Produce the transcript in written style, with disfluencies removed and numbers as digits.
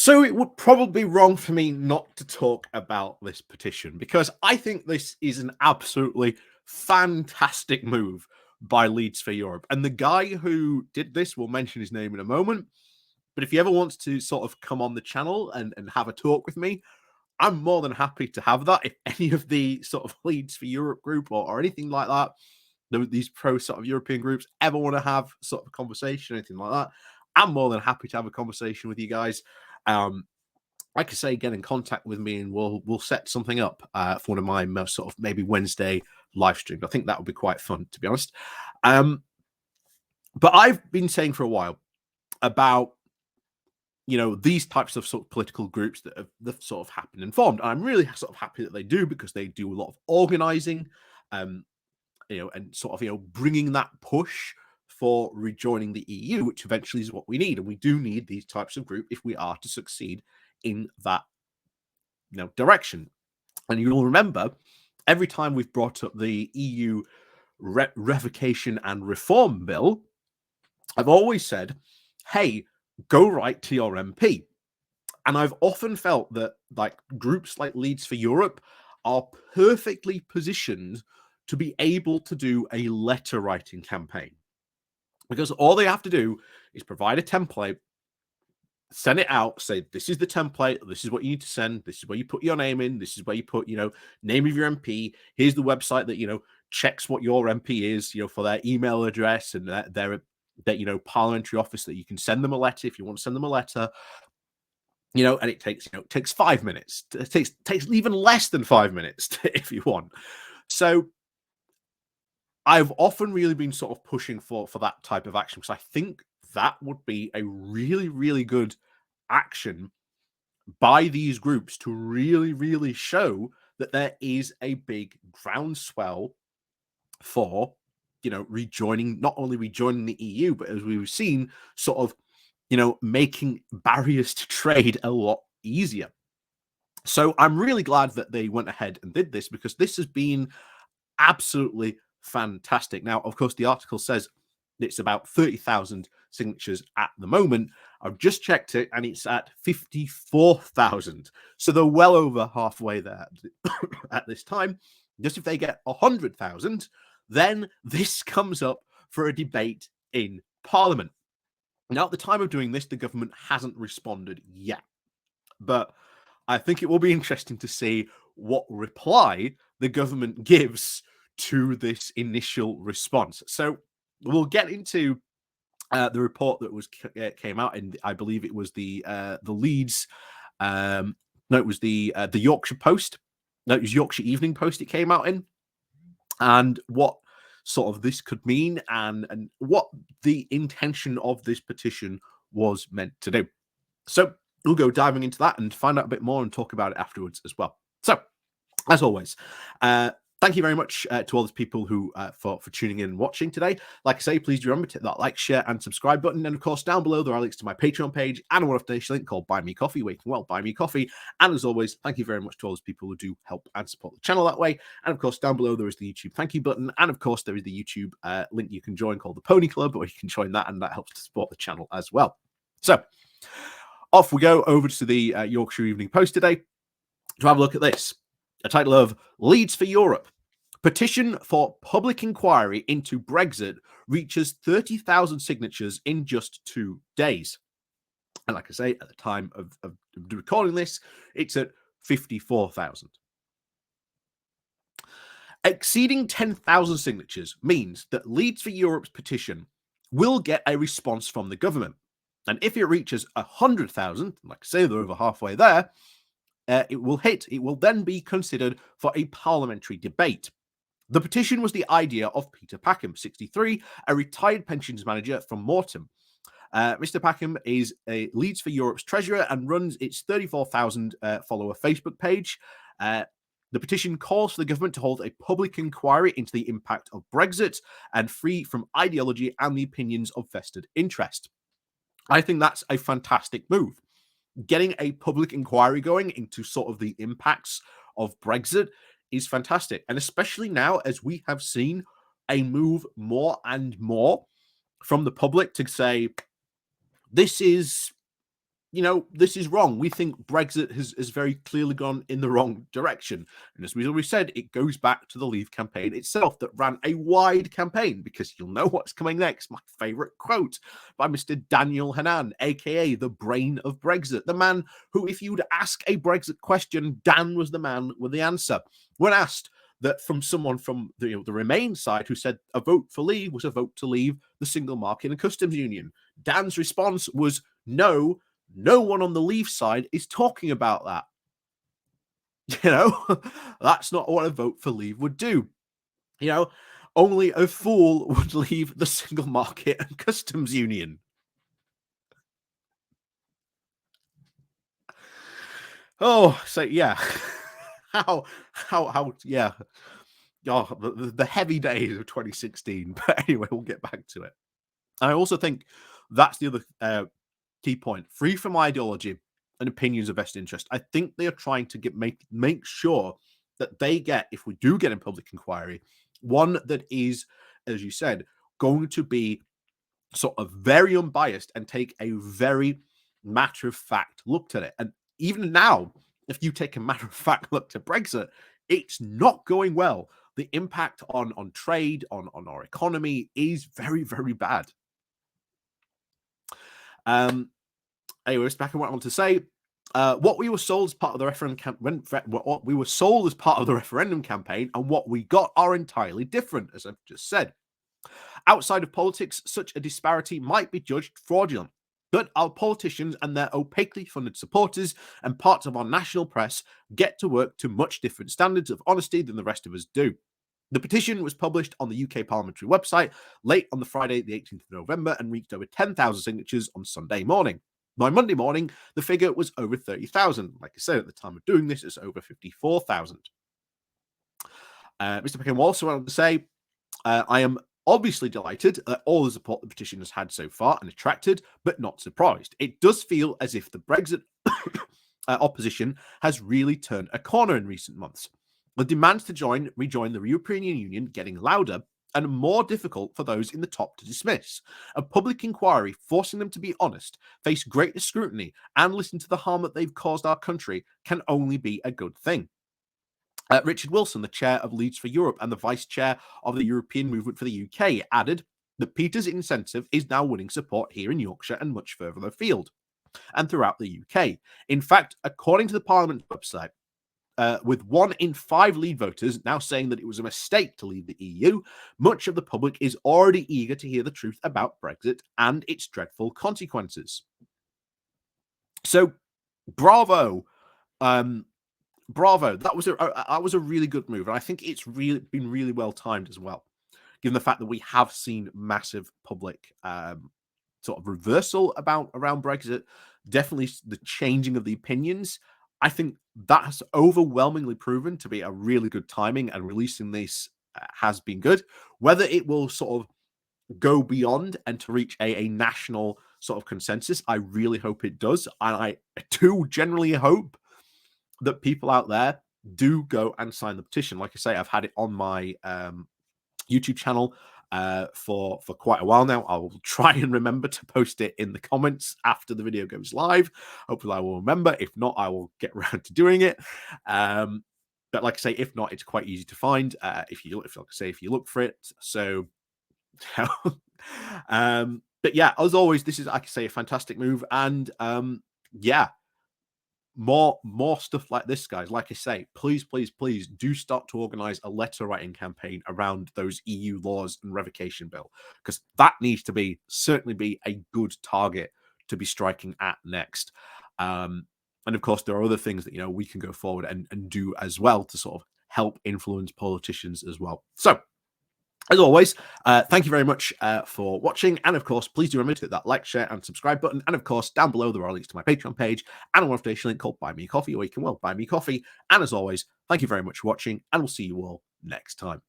So it would probably be wrong for me not to talk about this petition because I think this is an absolutely fantastic move by Leeds for Europe. And the guy who did this, we'll mention his name in a moment. But if he ever wants to sort of come on the channel and have a talk with me, I'm more than happy to have that. If any of the sort of Leeds for Europe group or anything like that, these pro sort of European groups ever want to have sort of a conversation, anything like that, I'm more than happy to have a conversation with you guys. Like I say, get in contact with me and we'll set something up for one of my most sort of maybe Wednesday live streams. I think that would be quite fun, to be honest. But I've been saying for a while about these types of sort of political groups that have sort of happened and formed. And I'm really sort of happy that they do because they do a lot of organizing, and sort of bringing that push for rejoining the EU, which eventually is what we need. And we do need these types of group if we are to succeed in that direction. And you'll remember every time we've brought up the EU revocation and reform bill, I've always said, hey, go right to your MP. And I've often felt that like groups like Leeds for Europe are perfectly positioned to be able to do a letter writing campaign, because all they have to do is provide a template, send it out, say, this is the template, this is what you need to send, this is where you put your name in, this is where you put, name of your MP, here's the website that, checks what your MP is, for their email address and their parliamentary office, that you can send them a letter if you want to send them a letter, and it takes 5 minutes. It takes even less than 5 minutes if you want. So I've often really been sort of pushing for that type of action, because I think that would be a really, really good action by these groups to really, really show that there is a big groundswell for, not only rejoining the EU, but as we've seen, sort of, making barriers to trade a lot easier. So I'm really glad that they went ahead and did this, because this has been absolutely fantastic. Now, of course, the article says it's about 30,000 signatures at the moment. I've just checked it and it's at 54,000. So they're well over halfway there at this time. Just if they get 100,000, then this comes up for a debate in Parliament. Now, at the time of doing this, the government hasn't responded yet. But I think it will be interesting to see what reply the government gives to this initial response. So we'll get into the report that came out, and I believe it was the Leeds. No, it was the Yorkshire Post. No, it was Yorkshire Evening Post. It came out in, and what sort of this could mean, and what the intention of this petition was meant to do. So we'll go diving into that and find out a bit more and talk about it afterwards as well. So, as always, thank you very much to all those people who for tuning in and watching today. Like I say, please do remember to hit that like, share, and subscribe button. And of course, down below there are links to my Patreon page and a one-off donation link called Buy Me Coffee, where you can buy me coffee. And as always, thank you very much to all those people who do help and support the channel that way. And of course, down below there is the YouTube thank you button, and of course there is the YouTube link you can join called the Pony Club, or you can join that, and that helps to support the channel as well. So off we go over to the Yorkshire Evening Post today to have a look at this. A title of Leeds for Europe. Petition for public inquiry into Brexit reaches 30,000 signatures in just 2 days. And like I say, at the time of recording this, it's at 54,000. Exceeding 10,000 signatures means that Leeds for Europe's petition will get a response from the government. And if it reaches 100,000, like I say, they're over halfway there, it will then be considered for a parliamentary debate. The petition was the idea of Peter Packham, 63, a retired pensions manager from Moreton. Mr. Packham is a Leeds for Europe's treasurer and runs its 34,000 follower Facebook page. The petition calls for the government to hold a public inquiry into the impact of Brexit and free from ideology and the opinions of vested interest. I think that's a fantastic move. Getting a public inquiry going into sort of the impacts of Brexit is fantastic. And especially now, as we have seen a move more and more from the public to say, this is, this is wrong. We think Brexit has very clearly gone in the wrong direction. And as we already said, it goes back to the Leave campaign itself that ran a wide campaign, because you'll know what's coming next. My favorite quote by Mr. Daniel Hannan, aka the brain of Brexit, the man who, if you'd ask a Brexit question, Dan was the man with the answer. When asked that from someone from the Remain side who said a vote for Leave was a vote to leave the single market and customs union, Dan's response was no. No one on the Leave side is talking about that. That's not what a vote for Leave would do. Only a fool would leave the single market and customs union. Oh, so yeah. how yeah. Oh, the heavy days of 2016. But anyway, we'll get back to it. I also think that's the other key point. Free from ideology and opinions of best interest. I think they are trying to make sure that they get, if we do get a public inquiry, one that is, as you said, going to be sort of very unbiased and take a very matter-of-fact look at it. And even now, if you take a matter-of-fact look to Brexit, it's not going well. The impact on trade, on our economy is very, very bad. Anyways, back on what I want to say. What we were sold as part of the referendum campaign and what we got are entirely different, as I've just said. Outside of politics, such a disparity might be judged fraudulent, but our politicians and their opaquely funded supporters and parts of our national press get to work to much different standards of honesty than the rest of us do. The petition was published on the UK parliamentary website late on the Friday, the 18th of November, and reached over 10,000 signatures on Sunday morning. By Monday morning, the figure was over 30,000. Like I said, at the time of doing this, it's over 54,000. Mr. Peckham also wanted to say, I am obviously delighted at all the support the petition has had so far and attracted, but not surprised. It does feel as if the Brexit opposition has really turned a corner in recent months. The demands to rejoin the European Union getting louder and more difficult for those in the top to dismiss. A public inquiry forcing them to be honest, face greater scrutiny, and listen to the harm that they've caused our country can only be a good thing. Richard Wilson, the chair of Leeds for Europe and the vice chair of the European Movement for the UK, added that Peter's incentive is now winning support here in Yorkshire and much further afield and throughout the UK. In fact, according to the Parliament website, with 1 in 5 Leave voters now saying that it was a mistake to leave the EU, much of the public is already eager to hear the truth about Brexit and its dreadful consequences. So, bravo. Bravo. That was a really good move. And I think it's really been really well timed as well, given the fact that we have seen massive public sort of reversal around Brexit. Definitely the changing of the opinions. I think that's overwhelmingly proven to be a really good timing, and releasing this has been good. Whether it will sort of go beyond and to reach a national sort of consensus, I really hope it does. And I do generally hope that people out there do go and sign the petition. Like I say, I've had it on my YouTube channel for quite a while now. I'll try and remember to post it in the comments after the video goes live. Hopefully I will remember. If not, I will get around to doing it. But like I say, if not, it's quite easy to find if you look for it. So but yeah, as always, this is, like I say, a fantastic move. And yeah, more stuff like this, guys. Like I say, please do start to organize a letter writing campaign around those EU laws and revocation bill, because that needs to certainly be a good target to be striking at next. And of course, there are other things that we can go forward and do as well to sort of help influence politicians as well. So, as always, thank you very much for watching. And of course, please do remember to hit that like, share, and subscribe button. And of course, down below, there are links to my Patreon page and a one-off link called Buy Me a Coffee, or you can, buy me coffee. And as always, thank you very much for watching, and we'll see you all next time.